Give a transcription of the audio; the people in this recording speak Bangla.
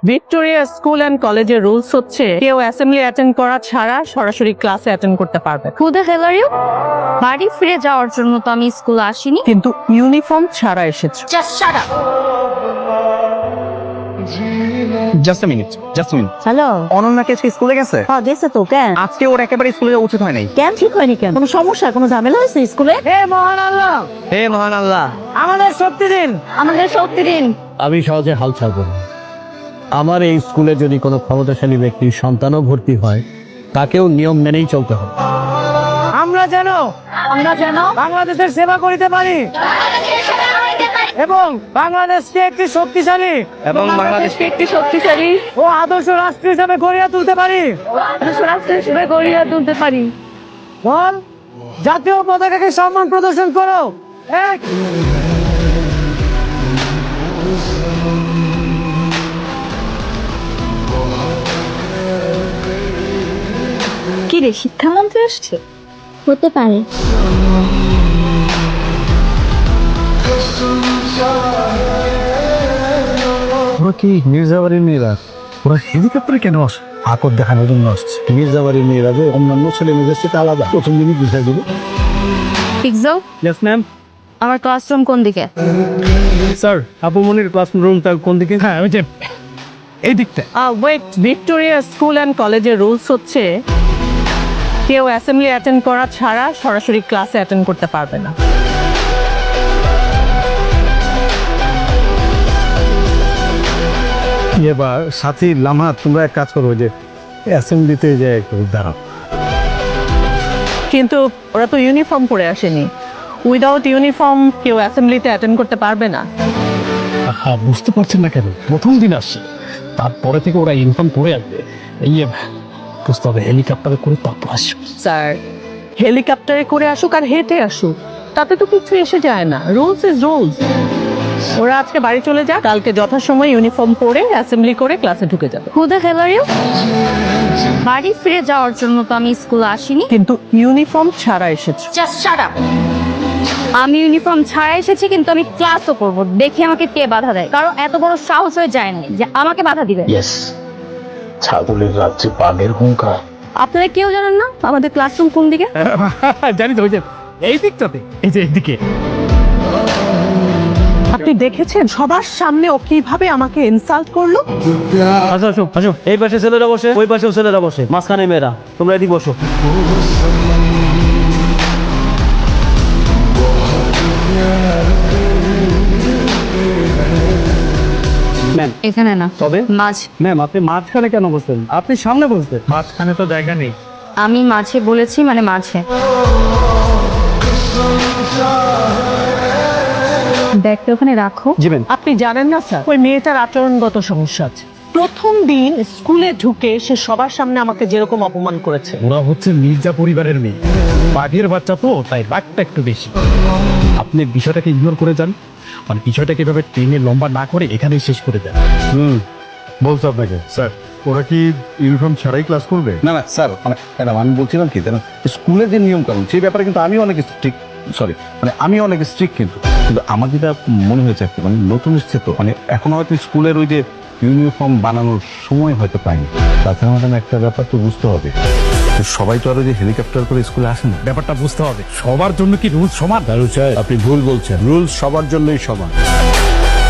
ভিক্টোরিয়া স্কুল অ্যান্ড কলেজের রুলস হচ্ছে কেউ অ্যাসেম্বলি অ্যাটেন্ড করা ছাড়া সরাসরি ক্লাসে অ্যাটেন্ড করতে পারবে না। Who the hell are you? বাড়ি ফিরে যাওয়ার জন্য তো আমি স্কুলে আসিনি। কিন্তু ইউনিফর্ম ছাড়া এসেছো। Just shut up. Just a minute. Hello. অনন্যাকে আজকে স্কুলে গেছে? হ্যাঁ গেছে তো, কেন? আজকে ওর একেবারে স্কুলে যাওয়া উচিত হয় নাই। কেন ঠিক হয়নি কেন? কোনো সমস্যা, কোনো ঝামেলা হয়েছে স্কুলে? হে মহান আল্লাহ, হে মহান আল্লাহ, আমাদের শক্তি দিন। আমাদের শক্তি দিন। আমি সহজে হাল ছাড়ব না। আমার এই স্কুলে যদি কোনো ক্ষমতাশালী ব্যক্তির সন্তানও ভর্তি হয়, তাকেও নিয়ম মেনেই চলতে হবে। আমরা যেন বাংলাদেশের সেবা করিতে পারি এবং বাংলাদেশকে একটি শক্তিশালী ও আদর্শ রাষ্ট্র হিসাবে গড়িয়া তুলতে পারি। বল, জাতীয় পতাকাকে সম্মান প্রদর্শন করো। এক। কি রে, শিক্ষামন্ত্রী আসছে? হতে পারে। ওরা কি মির্জাবাড়ির মেয়েরা? ওরা হেলিকপ্টারে কেন আসে? আকর দেখানোর জন্য আসছে। মির্জাবাড়ির মেয়েরা যে অন্যান্য ছেলে মেয়েদের থেকে আলাদা, প্রথম দিনই বুঝাই দেবো। পিকজাও, ইয়েস ম্যাম। আমার ক্লাসরুম কোন দিকে? স্যার, আপুমনির ক্লাসরুমটা কোন দিকে? হ্যাঁ, ওই যে এই দিকটা। ওয়েট, ভিক্টোরিয়া স্কুল অ্যান্ড কলেজের রুলস হচ্ছে কেউ অ্যাসেম্বলি অ্যাটেন্ড করা ছাড়া সরাসরি ক্লাসে অ্যাটেন্ড করতে পারবে না। এবার সাথী লামা, তোমরা এক কাজ করো, যে অ্যাসেম্বলিতে যে একটু দাঁড়াও। কিন্তু ওরা তো ইউনিফর্ম পরে আসেনি। উইদাউট ইউনিফর্ম কেউ অ্যাসেম্বলিতে অ্যাটেন্ড করতে পারবে না। হ্যাঁ, বুঝতে পারছেন না কেন? প্রথম দিন আসছে, তারপরে থেকে ওরা ইনফর্ম করে আসবে। এই বুঝতে হবে, হেলিকপ্টারে করে তারপর আসবে। স্যার, হেলিকপ্টারে করে আসুক আর হেঁটে আসুক, তাতে তো কিছু এসে যায় না। Rules is rules. ওরা আজকে বাড়ি চলে যাক, কালকে যথাসময়ে ইউনিফর্ম পরে অ্যাসেম্বলি করে ক্লাসে ঢুকে যাবে। Who the hell are you? বাড়ি ফিরে যাওয়ার জন্য তো আমি স্কুলে আসিনি। কিন্তু ইউনিফর্ম ছাড়া এসেছো। Just shut up. আমি ইউনিফর্ম ছাড়া এসেছি, কিন্তু আমি ক্লাসও করব। দেখি আমাকে কে বাধা দেয়। কারণ এত বড় সাহস হয়ে যায় না যে আমাকে বাধা দিবে। ইয়েস, ছাগলের রাজ্যে বাঘের হুঙ্কার। আপনারা কেউ জানেন না আমাদের ক্লাসরুম কোন দিকে? জানি তো, ওই যে এই দিকটাতে, এই যে এইদিকে। আপনি দেখেছেন সবার সামনে ও কিভাবে আমাকে ইনসাল্ট করলো? আসো আসো আসো, এই পাশে ছেলেরা বসে, ওই পাশেও ছেলেরা বসে, মাঝখানে মেয়েরা। তোমরা এদিকে বসো। ম্যাম, এখানে না, তবে মাঝ। ম্যাম, আপনি মাঝখানে কেন বসছেন? আপনি সামনে বসবেন। মাঝখানে তো জায়গা নেই। আমি মাঝে বলেছি, মানে মাঝে। ব্যাগটা ওখানে রাখো। জি ম্যাম। আপনি জানেন না স্যার, ওই মেয়েটার আচরণগত সমস্যা আছে। প্রথম দিন স্কুলে ঢুকে সে সবার সামনে আমাকে যেরকম অপমান করেছে। ওরা হচ্ছে মির্জা পরিবারের মেয়ে, বাঘের বাচ্চা তো, তাই বাঘটা একটু বেশি। আপনি বিষয়টাকে ইগনোর করে যান, মানে বিষয়টাকে এভাবে টেনে লম্বা না করে এখানেই শেষ করে দেন। বলছো আপনাকে স্যার, ওরা কি ইউনিফর্ম ছাড়াই ক্লাস করবে? না না স্যার, মানে ম্যাডাম, আমি বলছিলাম কি জানেন, স্কুলের যে নিয়ম কানুন সেই ব্যাপারে কিন্তু আমি অনেক স্ট্রিক্ট। আমি অনেক স্ট্রিক্ট, কিন্তু আমার যেটা মনে হয়েছে আর কি, মানে নতুন এসছে তো, মানে এখন হয়তো স্কুলের ওই যে ইউনিফর্ম বানানোর সময় হয়তো পাইনি। তাছাড়া ম্যাডাম, একটা ব্যাপার তো বুঝতে হবে, সবাই তো আরো যে হেলিকপ্টার করে স্কুলে আসে না। ব্যাপারটা বুঝতে হবে, সবার জন্য কি রুল সমান? আপনি ভুল বলছেন, রুলস সবার জন্যই সমান।